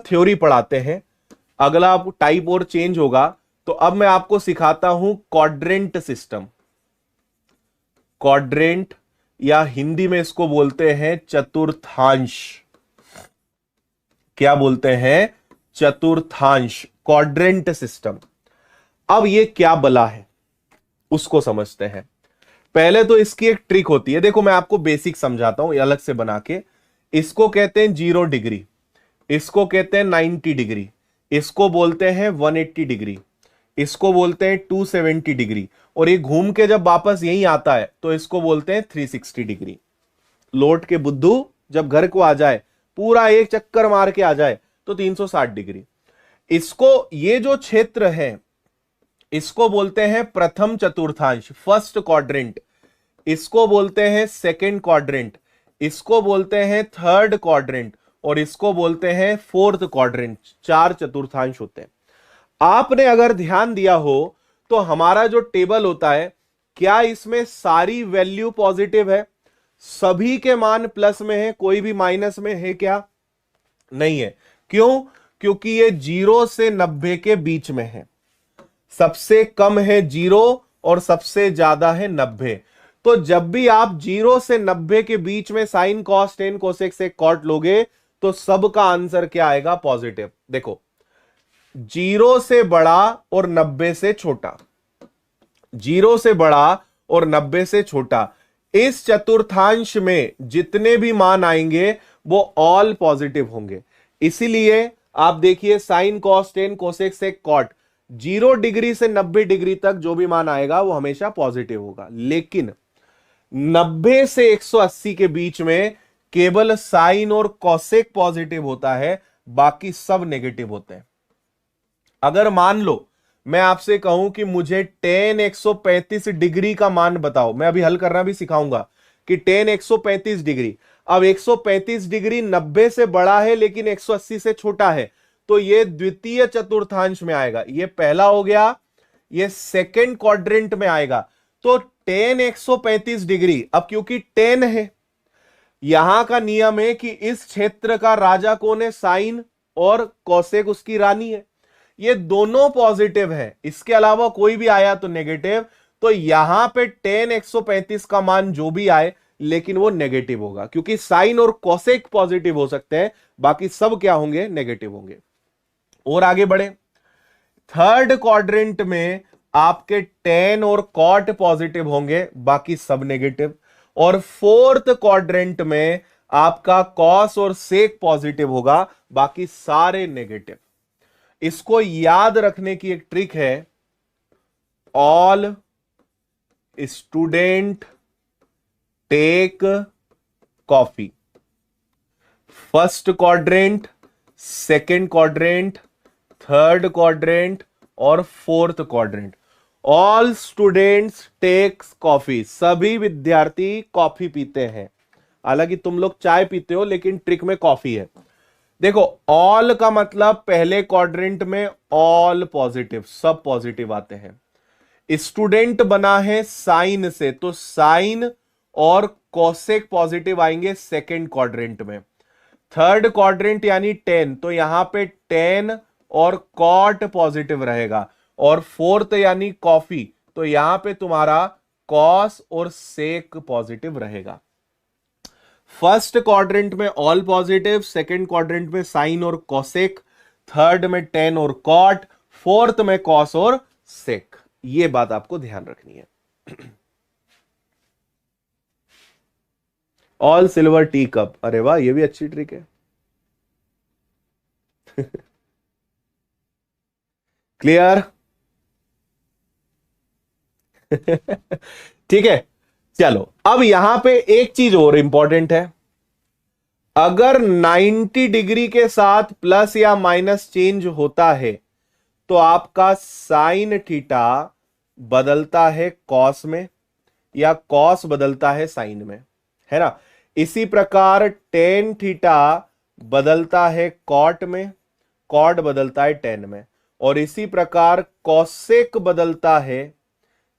Theory पढ़ाते हैं, अगला टाइप और चेंज होगा। तो अब मैं आपको सिखाता हूं क्वाड्रेंट सिस्टम। क्वाड्रेंट या हिंदी में इसको बोलते हैं चतुर्थांश। क्या बोलते हैं? चतुर्थांश, क्वाड्रेंट सिस्टम। अब ये क्या बला है उसको समझते हैं। पहले तो इसकी एक ट्रिक होती है, देखो मैं आपको बेसिक समझाता हूं अलग से बना के। इसको कहते हैं 0 डिग्री, इसको कहते हैं 90 डिग्री, इसको बोलते हैं 180 डिग्री, इसको बोलते हैं 270 डिग्री, और ये घूम के जब वापस यहीं आता है तो इसको बोलते हैं 360 डिग्री। लौट के बुद्धू जब घर को आ जाए, पूरा एक चक्कर मार के आ जाए, तो 360 डिग्री। इसको, ये जो क्षेत्र है इसको बोलते हैं प्रथम चतुर्थांश, फर्स्ट क्वाड्रेंट। इसको बोलते हैं सेकंड क्वाड्रेंट, इसको बोलते हैं थर्ड क्वाड्रेंट, और इसको बोलते हैं फोर्थ क्वाड्रेंट। 4 चतुर्थांश होते हैं। आपने अगर ध्यान दिया हो तो हमारा जो टेबल होता है, क्या इसमें सारी वैल्यू पॉजिटिव है? सभी के मान प्लस में है, कोई भी माइनस में है क्या? नहीं है। क्यों? क्योंकि ये 0 से 90 के बीच में है। सबसे कम है 0 और सबसे ज्यादा है 90। तो जब भी आप 0 से 90 के बीच में sine cos tan cosec sec cot लोगे तो सबका आंसर क्या आएगा? पॉजिटिव। देखो, 0 से बड़ा और 90 से छोटा, 0 से बड़ा और 90 से छोटा, इस चतुर्थांश में जितने भी मान आएंगे वो ऑल पॉजिटिव होंगे। इसीलिए आप देखिए sine cos tan cosec sec cot, 0 degree से 90 डिग्री तक जो भी मान आएगा वो हमेशा पॉजिटिव होगा। लेकिन 90 से 180 के बीच में केवल साइन और कॉसेक पॉजिटिव होता है, बाकी सब नेगेटिव होते हैं। अगर मान लो मैं आपसे कहूं कि मुझे tan 135 डिग्री का मान बताओ, मैं अभी हल करना भी सिखाऊंगा कि tan 135 डिग्री, अब 135 डिग्री 90 से बड़ा है लेकिन 180 से छोटा है, तो ये द्वितीय चतुर्थांश में आएगा। ये पहला हो गया, ये सेकंड क्वाड्रेंट में आएगा। तो tan 135 डिग्री, अब क्योंकि tan है, यहां का नियम है कि इस क्षेत्र का राजा कौन है? साइन, और कौसेक उसकी रानी है। ये दोनों पॉजिटिव है, इसके अलावा कोई भी आया तो नेगेटिव। तो यहां पे tan 135 का मान जो भी आए लेकिन वो नेगेटिव होगा, क्योंकि साइन और कॉसेक पॉजिटिव हो सकते हैं, बाकी सब क्या होंगे? नेगेटिव होंगे। और आगे बढ़े, थर्ड क्वाड्रेंट में आपके tan और कॉट पॉजिटिव होंगे, बाकी सब नेगेटिव। और फोर्थ क्वाड्रेंट में आपका कॉस और सेक पॉजिटिव होगा, बाकी सारे नेगेटिव। इसको याद रखने की एक ट्रिक है, all student take coffee. First quadrant, second quadrant, third quadrant और fourth quadrant, all students takes coffee. सभी विद्यार्थी कॉफी पीते हैं। हालांकि तुम लोग चाय पीते हो, लेकिन ट्रिक में कॉफी है। देखो, ऑल का मतलब पहले क्वाड्रेंट में ऑल पॉजिटिव, सब पॉजिटिव आते हैं। स्टूडेंट बना है साइन से, तो साइन और कॉसेक पॉजिटिव आएंगे सेकंड क्वाड्रेंट में। थर्ड क्वाड्रेंट यानी tan, तो यहां पे tan और कॉट पॉजिटिव रहेगा। और फोर्थ यानी कॉफी, तो यहां पे तुम्हारा कॉस और सेक पॉजिटिव रहेगा। फर्स्ट क्वाड्रेंट में ऑल पॉजिटिव, सेकंड क्वाड्रेंट में साइन और कॉसेक, थर्ड में tan और कॉट, फोर्थ में कॉस और सेक। ये बात आपको ध्यान रखनी है। ऑल सिल्वर टी कप, अरे वाह, ये भी अच्छी ट्रिक है। क्लियर? ठीक है, चलो अब यहां पे एक चीज और इंपॉर्टेंट है। अगर 90 डिग्री के साथ प्लस या माइनस चेंज होता है तो आपका साइन थीटा बदलता है कॉस में, या कॉस बदलता है साइन में, है ना। इसी प्रकार टेन थीटा बदलता है कॉट में, कॉट बदलता है टेन में, और इसी प्रकार कॉसेक बदलता है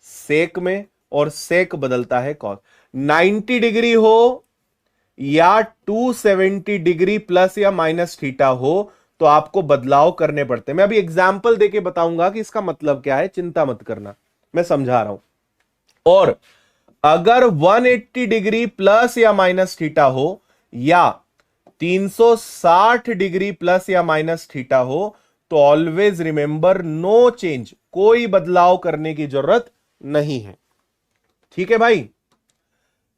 सेक में, और सेक बदलता है कॉस। 90 डिग्री हो या 270 डिग्री प्लस या माइनस थीटा हो, तो आपको बदलाव करने पड़ते हैं। मैं अभी एग्जाम्पल देके बताऊंगा कि इसका मतलब क्या है, चिंता मत करना, मैं समझा रहा हूं। और अगर 180 डिग्री प्लस या माइनस थीटा हो या 360 डिग्री प्लस या माइनस थीटा हो, तो ऑलवेज रिमेंबर नो चेंज, कोई बदलाव करने की जरूरत नहीं है। ठीक है भाई।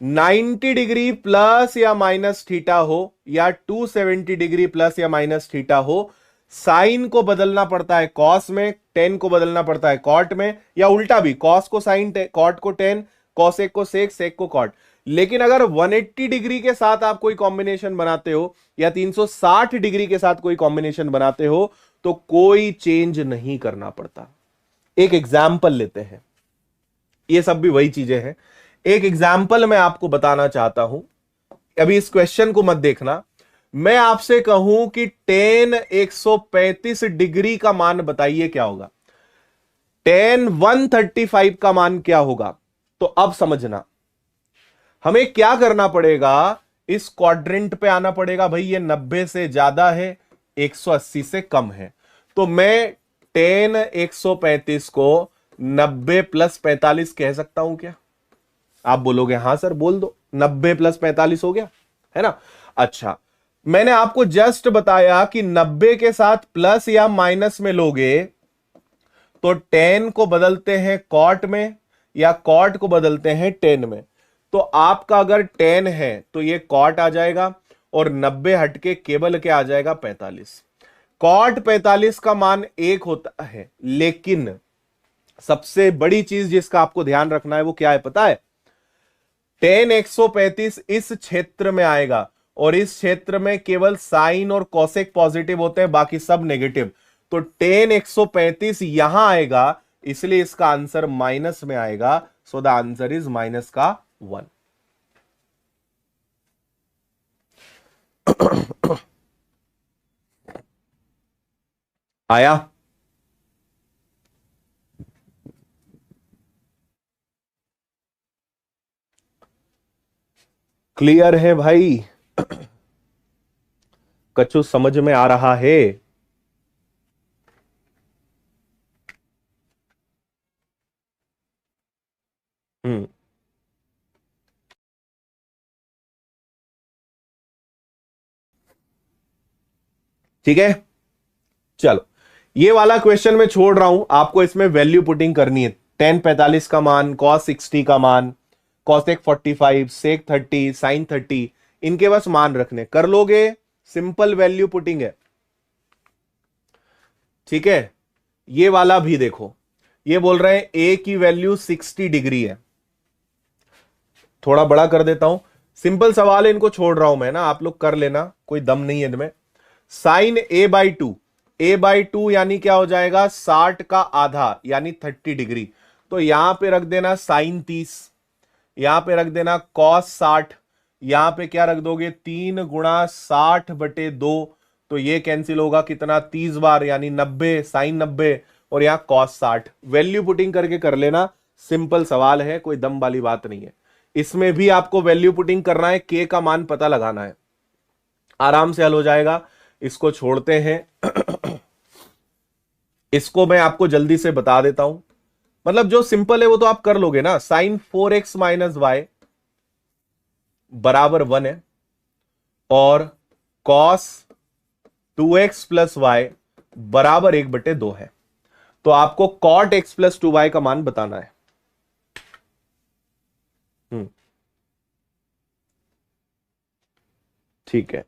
90 डिग्री प्लस या माइनस थीटा हो या 270 डिग्री प्लस या माइनस थीटा हो, साइन को बदलना पड़ता है कॉस में, टेन को बदलना पड़ता है कॉट में, या उल्टा भी, कॉस को साइन, कॉट को टेन, कॉसेक को सेक, सेक को कॉट। लेकिन अगर 180 डिग्री के साथ आप कोई कॉम्बिनेशन बनाते हो या 360 डिग्री के साथ कोई कॉम्बिनेशन बनाते हो, तो कोई चेंज नहीं करना पड़ता। एक एग्जाम्पल लेते हैं, ये सब भी वही चीजें हैं। एक एग्जाम्पल मैं आपको बताना चाहता हूं, अभी इस क्वेश्चन को मत देखना। मैं आपसे कहूं कि टेन 135 डिग्री का मान बताइए क्या होगा, टेन 135 का मान क्या होगा। तो अब समझना, हमें क्या करना पड़ेगा, इस क्वाड्रेंट पे आना पड़ेगा। भाई ये 90 से ज्यादा है, 180 से कम है, तो मैं टेन 135 को 90 प्लस 45 कह सकता हूं क्या? आप बोलोगे हां सर, बोल दो, 90 प्लस 45 हो गया, है ना। अच्छा, मैंने आपको जस्ट बताया कि 90 के साथ प्लस या माइनस में लोगे तो 10 को बदलते हैं कॉट में या कॉट को बदलते हैं 10 में। तो आपका अगर 10 है तो ये कॉट आ जाएगा और 90 हटके केवल क्या आ जाएगा, 45। कॉट 45 का मान 1 होता है, लेकिन सबसे बड़ी चीज जिसका आपको ध्यान रखना है वो क्या है पता है, टेन 135 इस क्षेत्र में आएगा और इस क्षेत्र में केवल साइन और कॉसेक पॉजिटिव होते हैं, बाकी सब नेगेटिव। तो टेन 135 यहां आएगा, इसलिए इसका आंसर माइनस में आएगा। So the answer is minus का 1। आया? क्लियर है भाई? कछु समझ में आ रहा है? हम्म, ठीक है। चलो, ये वाला क्वेश्चन मैं छोड़ रहा हूं, आपको इसमें वैल्यू पुटिंग करनी है। टेन 45 का मान, कॉस 60 का मान, कॉसेक 45, सेक 30, साइन 30, इनके बस मान रखने, कर लोगे, सिंपल वैल्यू पुटिंग है। ठीक है। ये वाला भी देखो, ये बोल रहे हैं ए की वैल्यू 60 डिग्री है। थोड़ा बड़ा कर देता हूं, सिंपल सवाल है, इनको छोड़ रहा हूं मैं ना, आप लोग कर लेना, कोई दम नहीं है इनमें। साइन A/2, A/2 यानी क्या हो जाएगा, 60 का आधा यानी 30 डिग्री। तो यहां पे रख देना साइन 30, यहां पे रख देना कॉस 60, यहां पे क्या रख दोगे, 3 गुणा 60/2। तो ये कैंसिल होगा कितना, 30 बार यानी 90, साइन 90 और यहां कॉस 60। वैल्यू पुटिंग करके कर लेना, सिंपल सवाल है, कोई दम वाली बात नहीं है। इसमें भी आपको वैल्यू पुटिंग करना है, के का मान पता लगाना है, आराम से हल हो जाएगा। इसको छोड़ते हैं। इसको मैं आपको जल्दी से बता देता हूं, मतलब जो सिंपल है वो तो आप कर लोगे ना। साइन 4x माइनस वाई बराबर 1 है और कॉस 2x प्लस वाई बराबर 1/2 है। तो आपको कॉट x प्लस 2y का मान बताना है। ठीक है।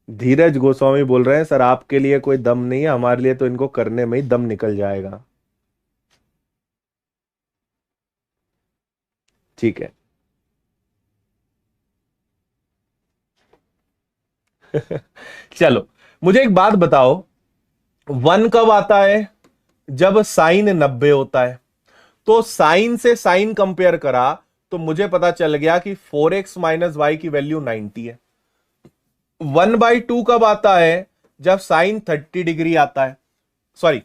धीरज गोस्वामी बोल रहे हैं सर आपके लिए कोई दम नहीं है, हमारे लिए तो इनको करने में ही दम निकल जाएगा। ठीक है। चलो, मुझे एक बात बताओ, 1 कब आता है, जब साइन 90 होता है। तो साइन से साइन कंपेयर करा तो मुझे पता चल गया कि 4x माइनस वाई की वैल्यू 90 है। 1/2 कब आता है, जब साइन 30 डिग्री आता है, सॉरी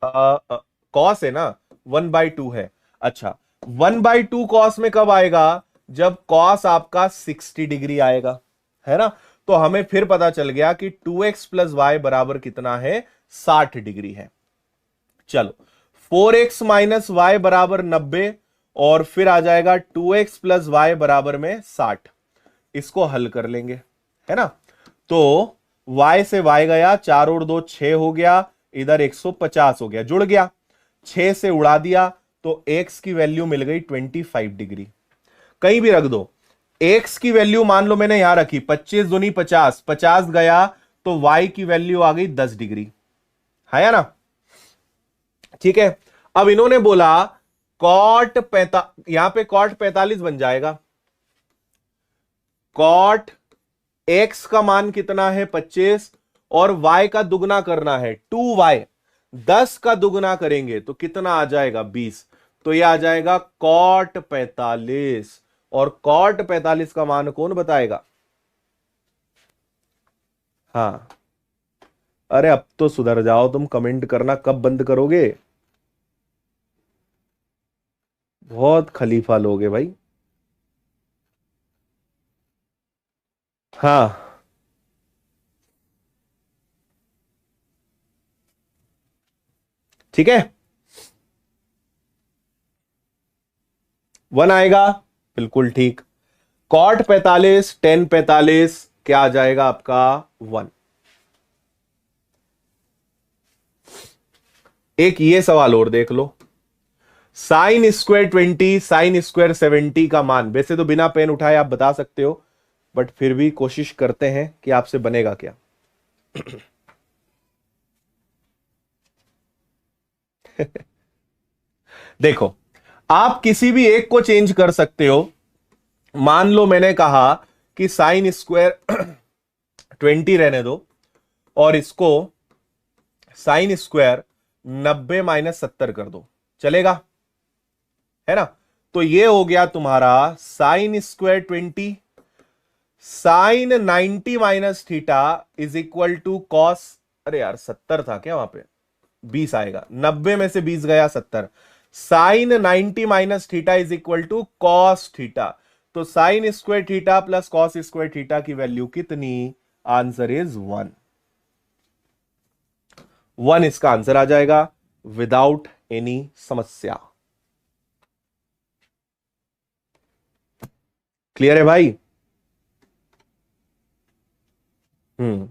कॉस है ना, 1/2 है। अच्छा, 1/2 कॉस में कब आएगा? जब कॉस आपका 60 डिग्री आएगा, है ना। तो हमें फिर पता चल गया कि 2x प्लस वाई बराबर कितना है? 60 डिग्री है। चलो 4x माइनस वाई बराबर 90, और फिर आ जाएगा 2x प्लस वाई बराबर में 60। इसको हल कर लेंगे, है ना। तो y से y गया, 4 और 2 6 हो गया, इधर 150 हो गया, जुड़ गया, 6 से उड़ा दिया तो x की वैल्यू मिल गई 25 डिग्री। कहीं भी रख दो, x की वैल्यू मान लो मैंने यहां रखी 25 दूनी 50, 50 गया तो y की वैल्यू आ गई 10 डिग्री, है ना। ठीक है, अब इन्होंने बोला कॉट यहां पे कॉट 45 बन जाएगा। कॉट x का मान कितना है? 25, और y का दुगना करना है 2y, 10 का दुगना करेंगे तो कितना आ जाएगा? 20। तो यह आ जाएगा कॉट 45, और कॉट 45 का मान कौन बताएगा? हाँ, अरे अब तो सुधर जाओ तुम, कमेंट करना कब बंद करोगे? बहुत खलीफा लोग है भाई। हाँ, ठीक है, 1 आएगा, बिल्कुल ठीक। कॉट 45 टेन 45 क्या आ जाएगा आपका? 1। एक ये सवाल और देख लो, साइन स्क्वायर 20 साइन स्क्वायर 70 का मान, वैसे तो बिना पेन उठाए आप बता सकते हो, बट फिर भी कोशिश करते हैं कि आपसे बनेगा क्या। देखो, आप किसी भी एक को चेंज कर सकते हो। मान लो मैंने कहा कि साइन स्क्वायर 20 रहने दो, और इसको साइन स्क्वायर 90 माइनस 70 कर दो, चलेगा, है ना। तो ये हो गया तुम्हारा sine square 20 sine 90 minus theta is equal to cos, अरे यार 70 था क्या वहां पे? 20 आएगा, 90 में से 20 गया 70, sine 90 minus theta is equal to cos theta. तो sine square theta plus cos square theta की वैल्यू कितनी? Answer is 1। 1 इसका आंसर आ जाएगा विदाउट एनी समस्या। क्लियर है भाई? हम्म।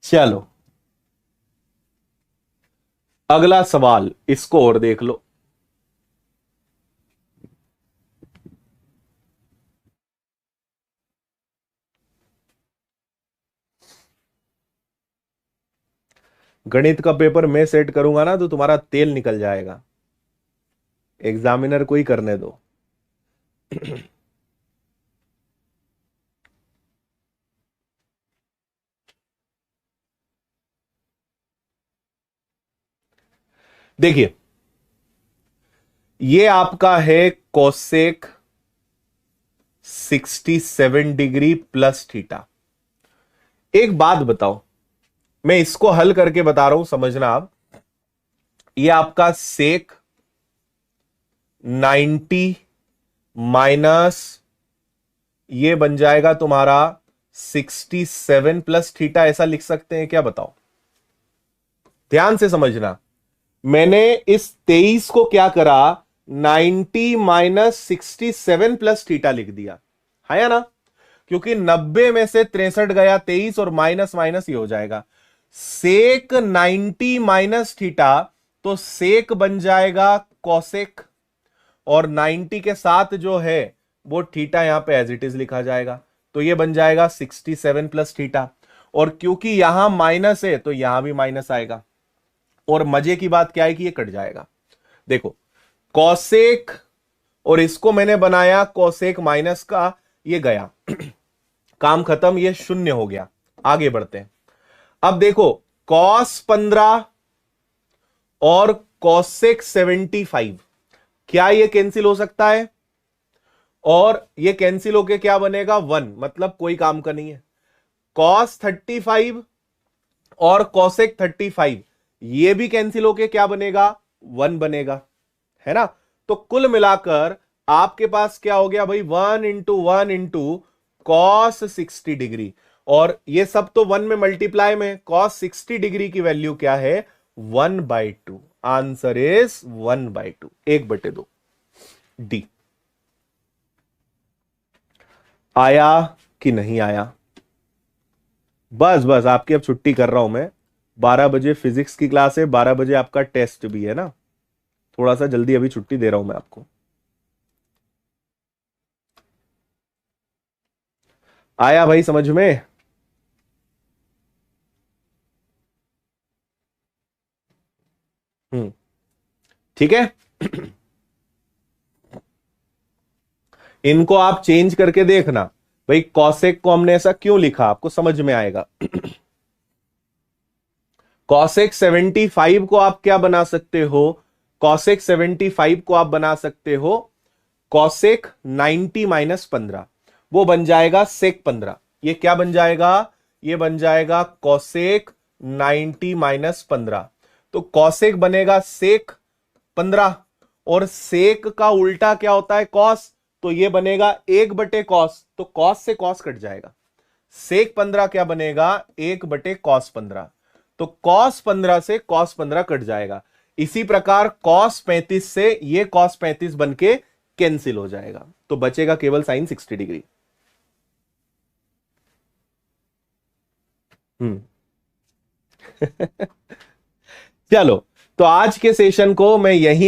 चलो अगला सवाल, इसको और देख लो। गणित का पेपर मैं सेट करूंगा ना तो तुम्हारा तेल निकल जाएगा, एग्जामिनर को ही करने दो। देखिए, ये आपका है कोसेक 67 डिग्री प्लस थीटा। एक बात बताओ, मैं इसको हल करके बता रहा हूं, समझना आप। ये आपका सेक 90 माइनस ये बन जाएगा तुम्हारा 67 प्लस थीटा, ऐसा लिख सकते हैं क्या? बताओ, ध्यान से समझना। मैंने इस 23 को क्या करा? 90 माइनस 67 प्लस थीटा लिख दिया, है या ना। क्योंकि 90 में से 63 गया 23, और माइनस माइनस ये हो जाएगा सेक 90 माइनस थीटा, तो सेक बन जाएगा कॉसेक, और 90 के साथ जो है वो थीटा यहां पे एज इट इज लिखा जाएगा, तो ये बन जाएगा 67 प्लस थीटा। और क्योंकि यहां माइनस है तो यहां भी माइनस आएगा, और मजे की बात क्या है कि ये कट जाएगा। देखो, कॉसेक, और इसको मैंने बनाया कॉसेक माइनस का, ये गया काम खत्म, ये शून्य हो गया। आगे बढ़ते हैं। अब देखो, कॉस 15 और कॉसेक 75, क्या ये कैंसिल हो सकता है? और ये कैंसिल होके क्या बनेगा? 1, मतलब कोई काम का नहीं है। कॉस 35 और कॉसेक 35, ये भी कैंसिल होके क्या बनेगा, 1 बनेगा, है ना। तो कुल मिलाकर आपके पास क्या हो गया भाई, 1 × 1 × cos 60 डिग्री, और ये सब तो 1 में मल्टीप्लाई में, cos 60 डिग्री की वैल्यू क्या है, 1/2। Answer is 1/2, 1/2। डी। आया कि नहीं आया? बस बस आपकी अब छुट्टी कर रहा हूं मैं। 12 बजे फिजिक्स की क्लास है, 12 बजे आपका टेस्ट भी है ना, थोड़ा सा जल्दी अभी छुट्टी दे रहा हूं मैं आपको। आया भाई समझ में? हम्म। ठीक है। इनको आप चेंज करके देखना भाई, कॉसेक को हमने ऐसा क्यों लिखा, आपको समझ में आएगा। कॉसेक 75 को आप क्या बना सकते हो, कॉसेक 75 को आप बना सकते हो कॉसेक 90 - 15, वो बन जाएगा सेक 15। ये क्या बन जाएगा, ये बन जाएगा कॉसेक 90 - 15। तो कॉसेक बनेगा सेक 15, और सेक का उल्टा क्या होता है, कॉस, तो ये बनेगा 1/cos, तो कॉस से कॉस कट जाएगा। सेक 15 क्या बनेगा, 1/cos 15, तो cos 15 से cos 15 कट जाएगा। इसी प्रकार cos 35 से ये cos 35 बन के कैंसिल हो जाएगा, तो बचेगा केवल sin 60 डिग्री। हम्म। चलो, तो आज के सेशन को मैं यही